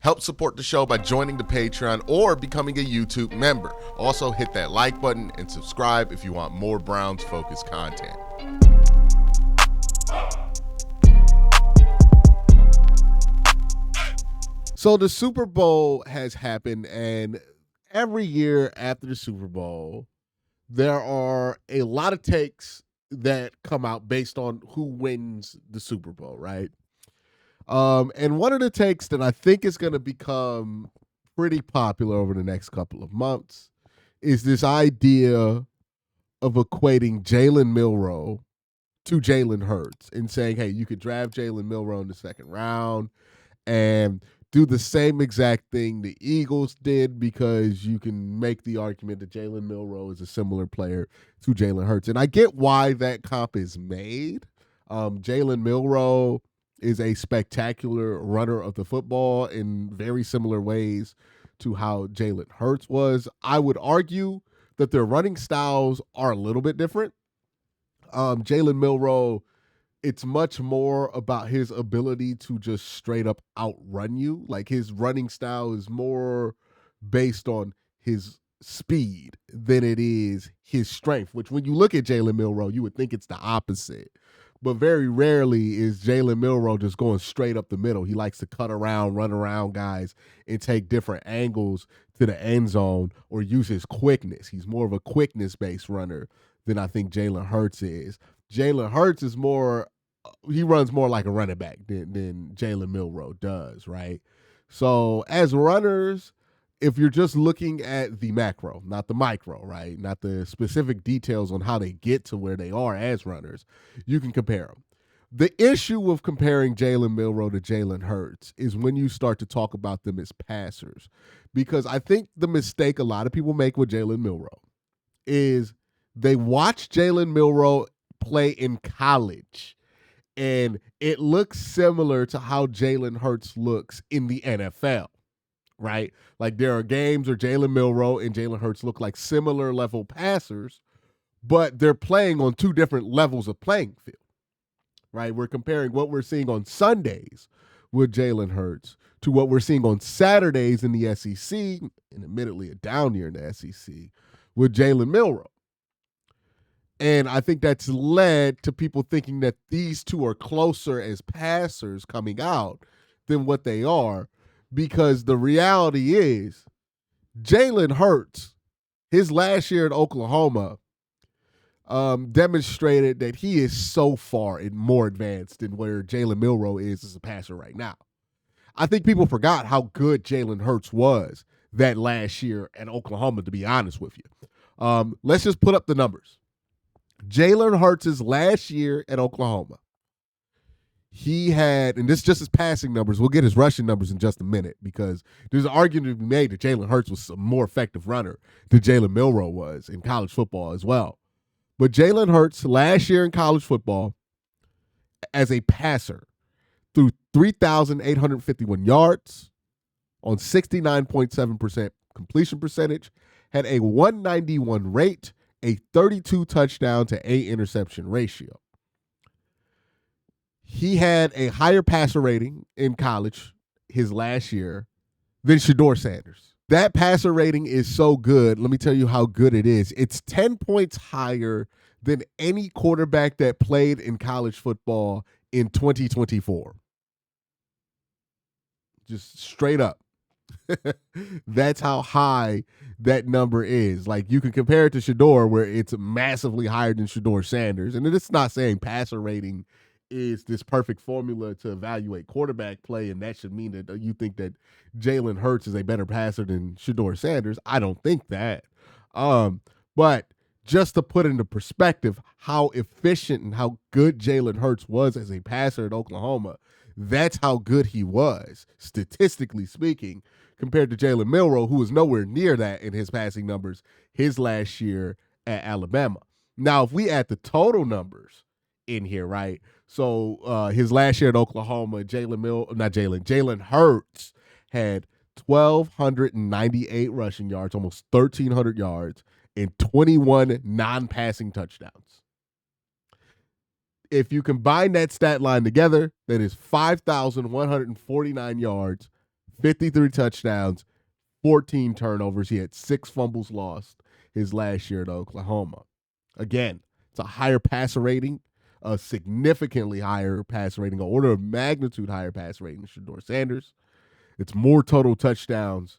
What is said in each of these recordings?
Help support the show by joining the Patreon or becoming a YouTube member. Also, hit that like button and subscribe if you want more Browns-focused content. So the Super Bowl has happened, and every year after the Super Bowl, there are a lot of takes that come out based on who wins the Super Bowl, right? And one of the takes that I think is going to become pretty popular over the next couple of months is this idea of equating Jalen Milroe to Jalen Hurts and saying, hey, you could draft Jalen Milroe in the second round and do the same exact thing the Eagles did, because you can make the argument that Jalen Milroe is a similar player to Jalen Hurts. And I get why that comp is made. Jalen Milroe is a spectacular runner of the football in very similar ways to how Jalen Hurts was. I would argue that their running styles are a little bit different. Jalen Milroe, it's much more about his ability to just straight up outrun you. Like, his running style is more based on his speed than it is his strength, which when you look at Jalen Milroe, you would think it's the opposite. But very rarely is Jalen Milroe just going straight up the middle. He likes to cut around, run around guys, and take different angles to the end zone or use his quickness. He's more of a quickness-based runner than I think Jalen Hurts is. Jalen Hurts is he runs more like a running back than Jalen Milroe does, right? So as runners, if you're just looking at the macro, not the micro, right? Not the specific details on how they get to where they are as runners, you can compare them. The issue with comparing Jalen Milroe to Jalen Hurts is when you start to talk about them as passers. Because I think the mistake a lot of people make with Jalen Milroe is they watch Jalen Milroe play in college, and it looks similar to how Jalen Hurts looks in the NFL. Right? Like, there are games where Jalen Milroe and Jalen Hurts look like similar level passers, but they're playing on two different levels of playing field, right? We're comparing what we're seeing on Sundays with Jalen Hurts to what we're seeing on Saturdays in the SEC, and admittedly a down year in the SEC, with Jalen Milroe. And I think that's led to people thinking that these two are closer as passers coming out than what they are. Because the reality is, Jalen Hurts, his last year at Oklahoma, demonstrated that he is so far and more advanced than where Jalen Milroe is as a passer right now. I think people forgot how good Jalen Hurts was that last year at Oklahoma, to be honest with you. Let's just put up the numbers. Jalen Hurts' last year at Oklahoma, he had, and this is just his passing numbers. We'll get his rushing numbers in just a minute, because there's an argument to be made that Jalen Hurts was a more effective runner than Jalen Milroe was in college football as well. But Jalen Hurts last year in college football as a passer threw 3,851 yards on 69.7% completion percentage, had a 191 rate, a 32 touchdown to 8 interception ratio. He had a higher passer rating in college his last year than Shedeur Sanders. That passer rating is so good. Let me tell you how good it is. It's 10 points higher than any quarterback that played in college football in 2024. Just straight up. That's how high that number is. Like, you can compare it to Shedeur, where it's massively higher than Shedeur Sanders. And it's not saying passer rating is this perfect formula to evaluate quarterback play, and that should mean that you think that Jalen Hurts is a better passer than Shedeur Sanders. I don't think that. But just to put into perspective how efficient and how good Jalen Hurts was as a passer at Oklahoma, that's how good he was, statistically speaking, compared to Jalen Milroe, who was nowhere near that in his passing numbers his last year at Alabama. Now, if we add the total numbers in here, right? So his last year at Oklahoma, Jalen Hurts had 1,298 rushing yards, almost 1,300 yards, and 21 non-passing touchdowns. If you combine that stat line together, that is 5,149 yards, 53 touchdowns, 14 turnovers. He had 6 fumbles lost his last year at Oklahoma. Again, it's a higher passer rating, a significantly higher passer rating, an order of magnitude higher passer rating than Shedeur Sanders. It's more total touchdowns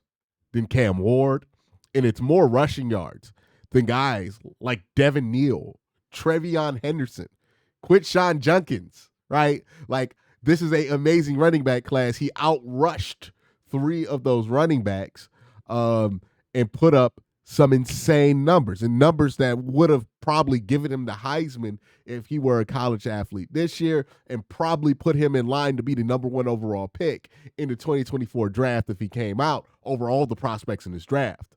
than Cam Ward, and it's more rushing yards than guys like Devin Neal, Trevion Henderson, Quinshon Junkins, right? Like, this is an amazing running back class. He outrushed 3 of those running backs and put up some insane numbers, and numbers that would have probably given him the Heisman if he were a college athlete this year, and probably put him in line to be the number 1 overall pick in the 2024 draft if he came out over all the prospects in this draft.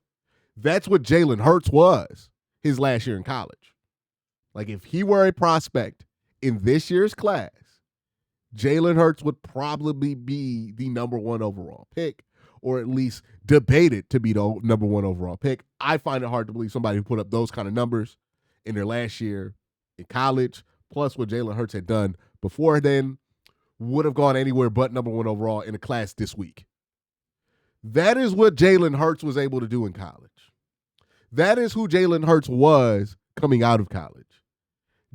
That's what Jalen Hurts was his last year in college. Like, if he were a prospect in this year's class, Jalen Hurts would probably be the number 1 overall pick, or at least debated to be the number 1 overall pick. I find it hard to believe somebody who put up those kind of numbers in their last year in college, plus what Jalen Hurts had done before then, would have gone anywhere but number 1 overall in a class this week. That is what Jalen Hurts was able to do in college. That is who Jalen Hurts was coming out of college.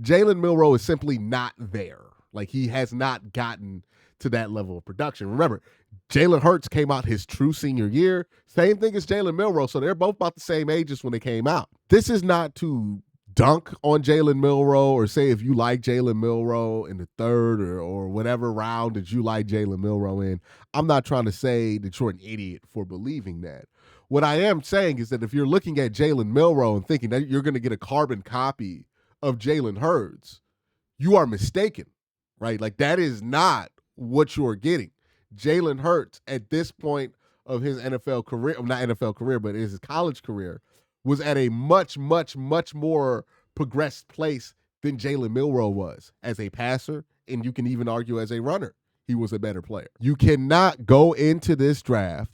Jalen Milroe is simply not there. Like, he has not gotten to that level of production. Remember, Jalen Hurts came out his true senior year. Same thing as Jalen Milroe, so they're both about the same ages when they came out. This is not to dunk on Jalen Milroe or say if you like Jalen Milroe in the 3rd or whatever round that you like Jalen Milroe in. I'm not trying to say that you're an idiot for believing that. What I am saying is that if you're looking at Jalen Milroe and thinking that you're going to get a carbon copy of Jalen Hurts, you are mistaken, right? Like, that is not what you're getting. Jalen Hurts at this point of his NFL career, not NFL career, but his college career, was at a much, much, much more progressed place than Jalen Milroe was as a passer, and you can even argue as a runner. He was a better player. You cannot go into this draft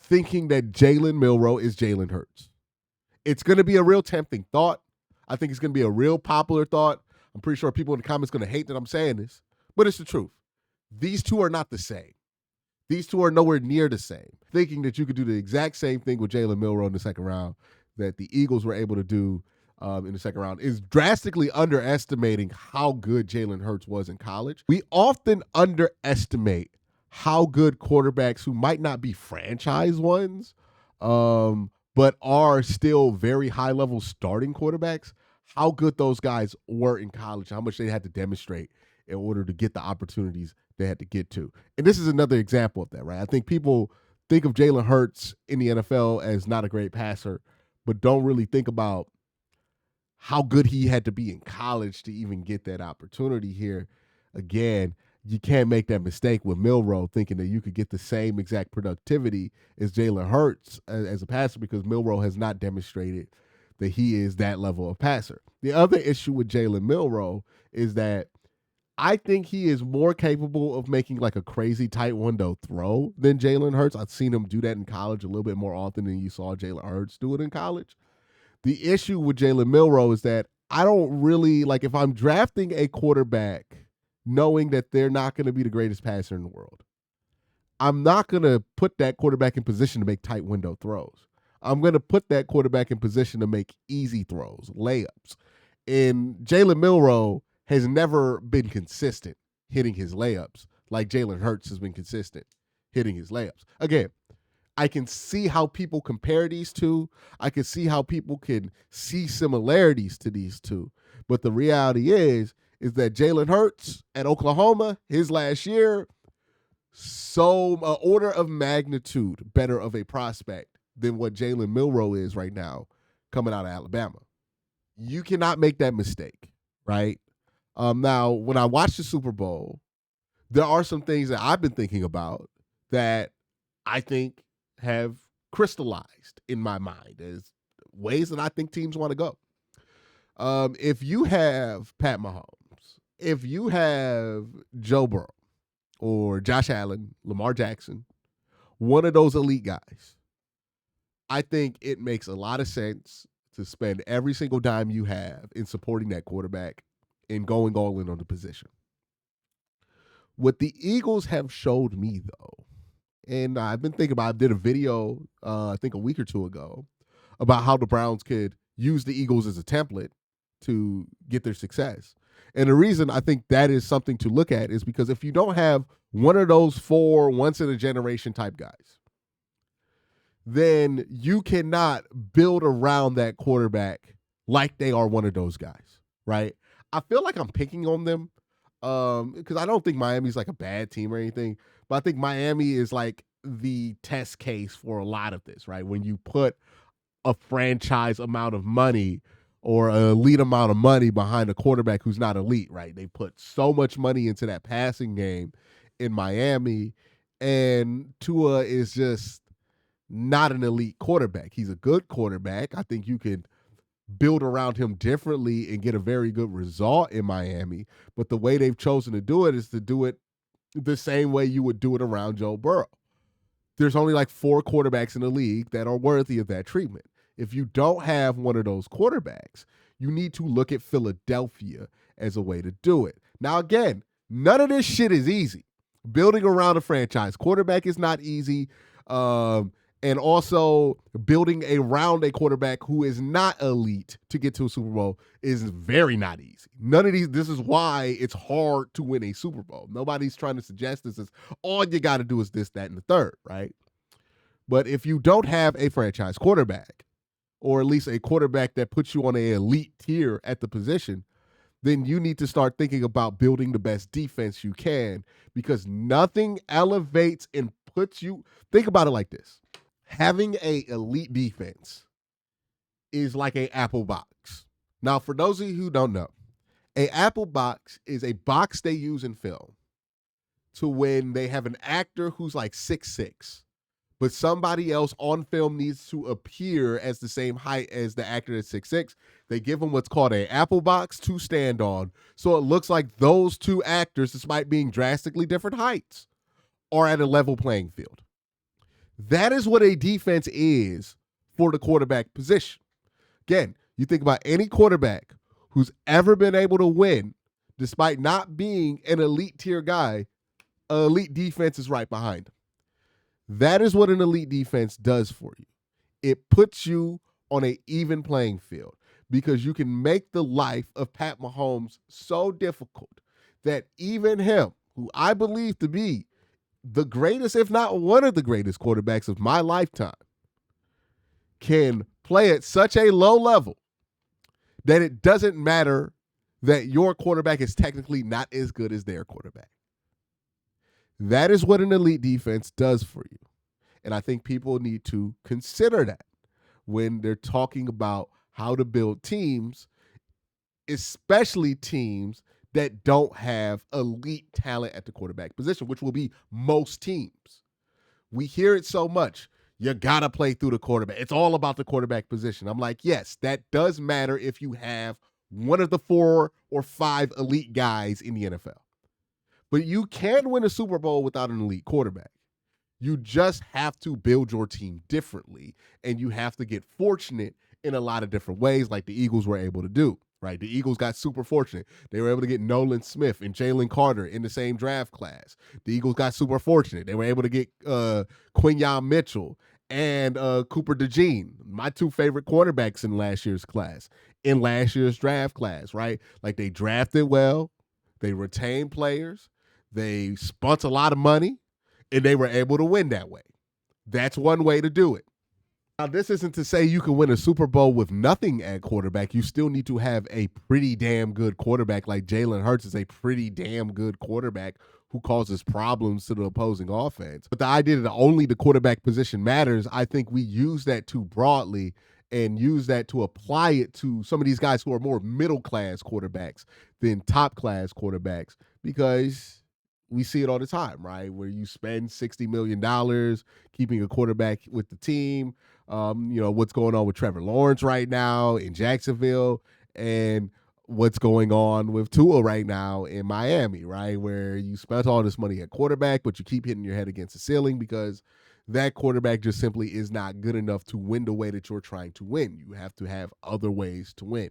thinking that Jalen Milroe is Jalen Hurts. It's going to be a real tempting thought. I think it's going to be a real popular thought. I'm pretty sure people in the comments are going to hate that I'm saying this, but it's the truth. These two are not the same. These two are nowhere near the same. Thinking that you could do the exact same thing with Jalen Milroe in the second round that the Eagles were able to do in the second round is drastically underestimating how good Jalen Hurts was in college. We often underestimate how good quarterbacks who might not be franchise ones, but are still very high-level starting quarterbacks, how good those guys were in college, how much they had to demonstrate in order to get the opportunities they had to get to. And this is another example of that, right? I think people think of Jalen Hurts in the NFL as not a great passer, but don't really think about how good he had to be in college to even get that opportunity here. Again, you can't make that mistake with Milroe thinking that you could get the same exact productivity as Jalen Hurts as a passer, because Milroe has not demonstrated that he is that level of passer. The other issue with Jalen Milroe is that I think he is more capable of making like a crazy tight window throw than Jalen Hurts. I've seen him do that in college a little bit more often than you saw Jalen Hurts do it in college. The issue with Jalen Milroe is that I don't really, like, if I'm drafting a quarterback knowing that they're not going to be the greatest passer in the world, I'm not going to put that quarterback in position to make tight window throws. I'm going to put that quarterback in position to make easy throws, layups. And Jalen Milroe has never been consistent hitting his layups like Jalen Hurts has been consistent hitting his layups. Again, I can see how people compare these two. I can see how people can see similarities to these two. But the reality is that Jalen Hurts at Oklahoma, his last year, so an order of magnitude better of a prospect than what Jalen Milroe is right now coming out of Alabama. You cannot make that mistake, right? Now, when I watch the Super Bowl, there are some things that I've been thinking about that I think have crystallized in my mind as ways that I think teams want to go. If you have Pat Mahomes, if you have Joe Burrow or Josh Allen, Lamar Jackson, one of those elite guys, I think it makes a lot of sense to spend every single dime you have in supporting that quarterback and going all in on the position. What the Eagles have showed me, though, And I've been thinking about, I did a video, I think a week or two ago, about how the Browns could use the Eagles as a template to get their success. And the reason I think that is something to look at is because if you don't have one of those 4 once in a generation type guys, then you cannot build around that quarterback like they are one of those guys, right? I feel like I'm picking on them because I don't think Miami's like a bad team or anything, but I think Miami is like the test case for a lot of this, right? When you put a franchise amount of money or an elite amount of money behind a quarterback who's not elite, right? They put so much money into that passing game in Miami, and Tua is just not an elite quarterback. He's a good quarterback. I think you can build around him differently and get a very good result in Miami. But the way they've chosen to do it is to do it the same way you would do it around Joe Burrow. There's only like 4 quarterbacks in the league that are worthy of that treatment. If you don't have one of those quarterbacks, you need to look at Philadelphia as a way to do it. Now, again, none of this shit is easy. Building around a franchise quarterback is not easy. And also building around a quarterback who is not elite to get to a Super Bowl is very not easy. None of these, this is why it's hard to win a Super Bowl. Nobody's trying to suggest this is all you got to do is this, that, and the third, right? But if you don't have a franchise quarterback, or at least a quarterback that puts you on an elite tier at the position, then you need to start thinking about building the best defense you can, because nothing elevates and puts you, think about it like this. Having a elite defense is like a Apple box. Now, for those of you who don't know, a Apple box is a box they use in film to when they have an actor who's like 6'6", but somebody else on film needs to appear as the same height as the actor that's 6'6". They give them what's called an Apple box to stand on, so it looks like those 2 actors, despite being drastically different heights, are at a level playing field. That is what a defense is for the quarterback position. Again, you think about any quarterback who's ever been able to win, despite not being an elite tier guy, an elite defense is right behind him. That is what an elite defense does for you. It puts you on an even playing field because you can make the life of Pat Mahomes so difficult that even him, who I believe to be the greatest, if not one of the greatest quarterbacks of my lifetime, can play at such a low level that it doesn't matter that your quarterback is technically not as good as their quarterback. That is what an elite defense does for you. And I think people need to consider that when they're talking about how to build teams, especially teams that don't have elite talent at the quarterback position, which will be most teams. We hear it so much. You got to play through the quarterback. It's all about the quarterback position. I'm like, yes, that does matter if you have one of the 4 or 5 elite guys in the NFL. But you can win a Super Bowl without an elite quarterback. You just have to build your team differently, and you have to get fortunate in a lot of different ways, like the Eagles were able to do. Right, the Eagles got super fortunate. They were able to get Nolan Smith and Jalen Carter in the same draft class. The Eagles got super fortunate. They were able to get Quincy Mitchell and Cooper DeJean, my 2 favorite quarterbacks in last year's class, in last year's draft class, right? Like, they drafted well, they retained players, they spent a lot of money, and they were able to win that way. That's one way to do it. Now, this isn't to say you can win a Super Bowl with nothing at quarterback. You still need to have a pretty damn good quarterback. Like Jalen Hurts is a pretty damn good quarterback who causes problems to the opposing offense. But the idea that only the quarterback position matters, I think we use that too broadly and use that to apply it to some of these guys who are more middle-class quarterbacks than top-class quarterbacks, because we see it all the time, right? Where you spend $60 million keeping a quarterback with the team. What's going on with Trevor Lawrence right now in Jacksonville, and what's going on with Tua right now in Miami, right? Where you spent all this money at quarterback, but you keep hitting your head against the ceiling because that quarterback just simply is not good enough to win the way that you're trying to win. You have to have other ways to win.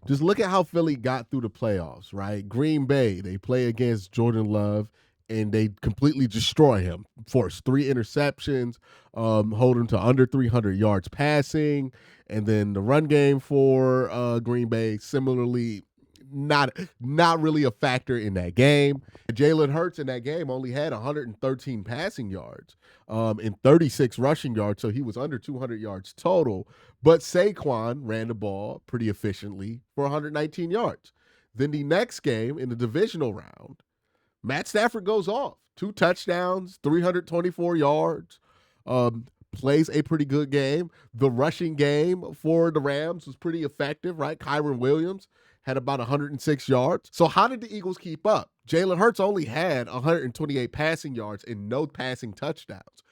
Just look at how Philly got through the playoffs, right? Green Bay, they play against Jordan Love and they completely destroy him. Force 3 interceptions, hold him to under 300 yards passing, and then the run game for Green Bay similarly not really a factor in that game. Jalen Hurts in that game only had 113 passing yards and 36 rushing yards, so he was under 200 yards total. But Saquon ran the ball pretty efficiently for 119 yards. Then the next game in the divisional round, Matt Stafford goes off. 2 touchdowns, 324 yards, plays a pretty good game. The rushing game for the Rams was pretty effective, right? Kyron Williams had about 106 yards. So how did the Eagles keep up? Jalen Hurts only had 128 passing yards and no passing touchdowns,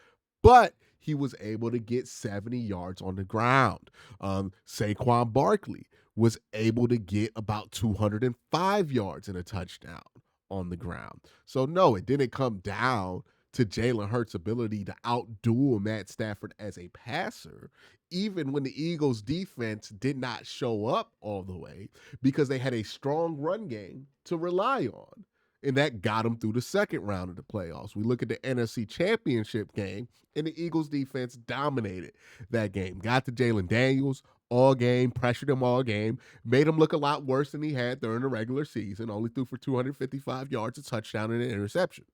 but he was able to get 70 yards on the ground. Saquon Barkley was able to get about 205 yards and a touchdown on the ground. So no, it didn't come down to Jalen Hurts' ability to outduel Matt Stafford as a passer, even when the Eagles' defense did not show up all the way, because they had a strong run game to rely on. And that got them through the second round of the playoffs. We look at the NFC Championship game, and the Eagles' defense dominated that game. Got to Jalen Daniels all game, pressured him all game, made him look a lot worse than he had during the regular season, only threw for 255 yards, a touchdown, and an interception.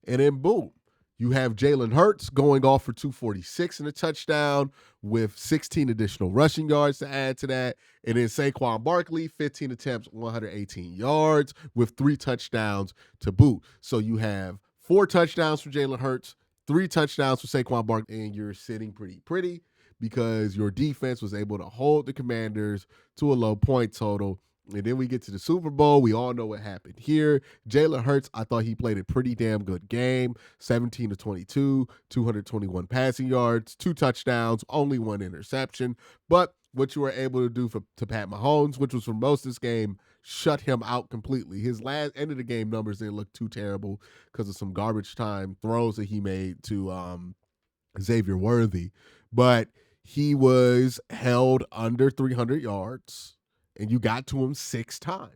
And then boom, you have Jalen Hurts going off for 246 and a touchdown with 16 additional rushing yards to add to that. And then Saquon Barkley, 15 attempts, 118 yards with 3 touchdowns to boot. So you have 4 touchdowns for Jalen Hurts, 3 touchdowns for Saquon Barkley, and you're sitting pretty because your defense was able to hold the Commanders to a low point total. And then we get to the Super Bowl. We all know what happened here. Jalen Hurts, I thought he played a pretty damn good game. 17 to 22, 221 passing yards, 2 touchdowns, only 1 interception. But what you were able to do to Pat Mahomes, which was for most of this game, shut him out completely. His last end of the game numbers didn't look too terrible because of some garbage time throws that he made to Xavier Worthy. But he was held under 300 yards. And you got to him 6 times.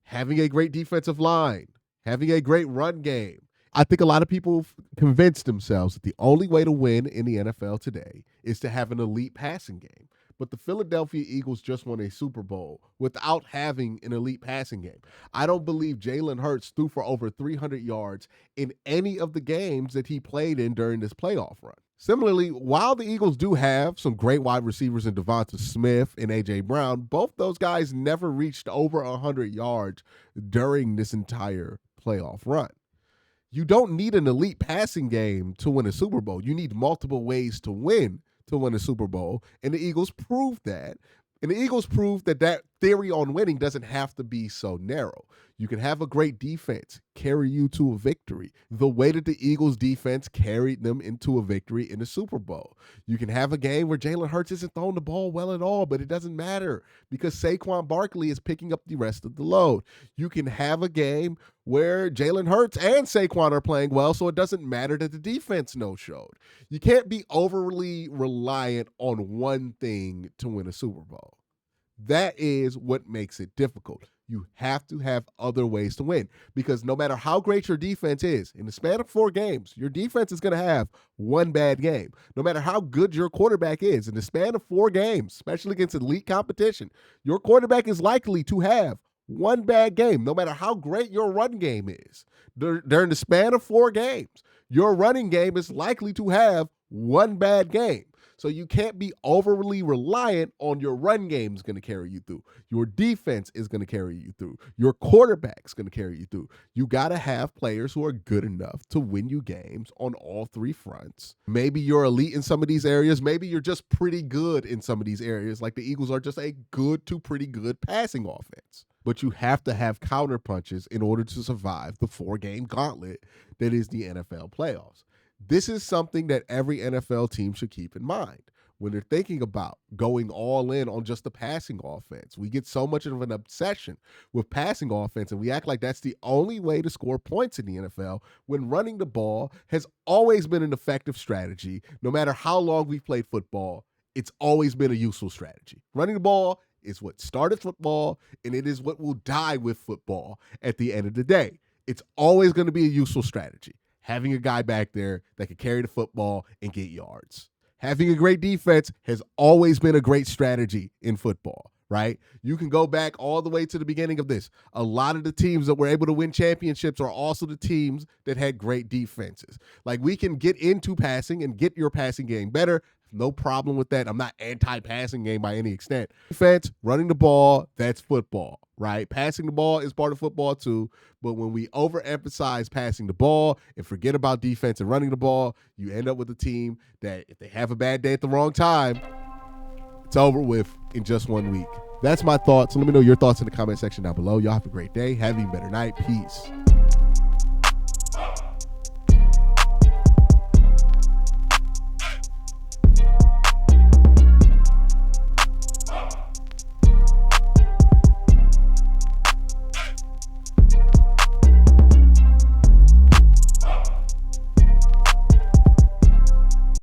Having a great defensive line, having a great run game. I think a lot of people convinced themselves that the only way to win in the NFL today is to have an elite passing game. But the Philadelphia Eagles just won a Super Bowl without having an elite passing game. I don't believe Jalen Hurts threw for over 300 yards in any of the games that he played in during this playoff run. Similarly, while the Eagles do have some great wide receivers in Devonta Smith and A.J. Brown, both those guys never reached over 100 yards during this entire playoff run. You don't need an elite passing game to win a Super Bowl. You need multiple ways to win a Super Bowl, and the Eagles proved that. And the Eagles proved that that theory on winning doesn't have to be so narrow. You can have a great defense carry you to a victory, the way that the Eagles defense carried them into a victory in the Super Bowl. You can have a game where Jalen Hurts isn't throwing the ball well at all, but it doesn't matter because Saquon Barkley is picking up the rest of the load. You can have a game where Jalen Hurts and Saquon are playing well, so it doesn't matter that the defense no-showed. You can't be overly reliant on one thing to win a Super Bowl. That is what makes it difficult. You have to have other ways to win because no matter how great your defense is, in the span of 4 games, your defense is going to have one bad game. No matter how good your quarterback is, in the span of 4 games, especially against elite competition, your quarterback is likely to have one bad game, no matter how great your run game is. During the span of 4 games, your running game is likely to have one bad game. So you can't be overly reliant on your run game is going to carry you through. Your defense is going to carry you through. Your quarterback's going to carry you through. You got to have players who are good enough to win you games on all 3 fronts. Maybe you're elite in some of these areas. Maybe you're just pretty good in some of these areas. Like the Eagles are just a good to pretty good passing offense. But you have to have counter punches in order to survive the 4-game gauntlet that is the NFL playoffs. This is something that every NFL team should keep in mind when they're thinking about going all in on just the passing offense. We get so much of an obsession with passing offense, and we act like that's the only way to score points in the NFL when running the ball has always been an effective strategy. No matter how long we've played football, it's always been a useful strategy. Running the ball is what started football, and it is what will die with football at the end of the day. it's always going to be a useful strategy. Having a guy back there that can carry the football and get yards. Having a great defense has always been a great strategy in football, right? You can go back all the way to the beginning of this. A lot of the teams that were able to win championships are also the teams that had great defenses. Like, we can get into passing and get your passing game better. No problem with that. I'm not anti-passing game by any extent. Defense, running the ball, that's football, right? Passing the ball is part of football too, but when we overemphasize passing the ball and forget about defense and running the ball, you end up with a team that if they have a bad day at the wrong time, it's over with in just 1 week. That's my thoughts. Let me know your thoughts in the comment section down below. Y'all have a great day. Have an even better night. Peace.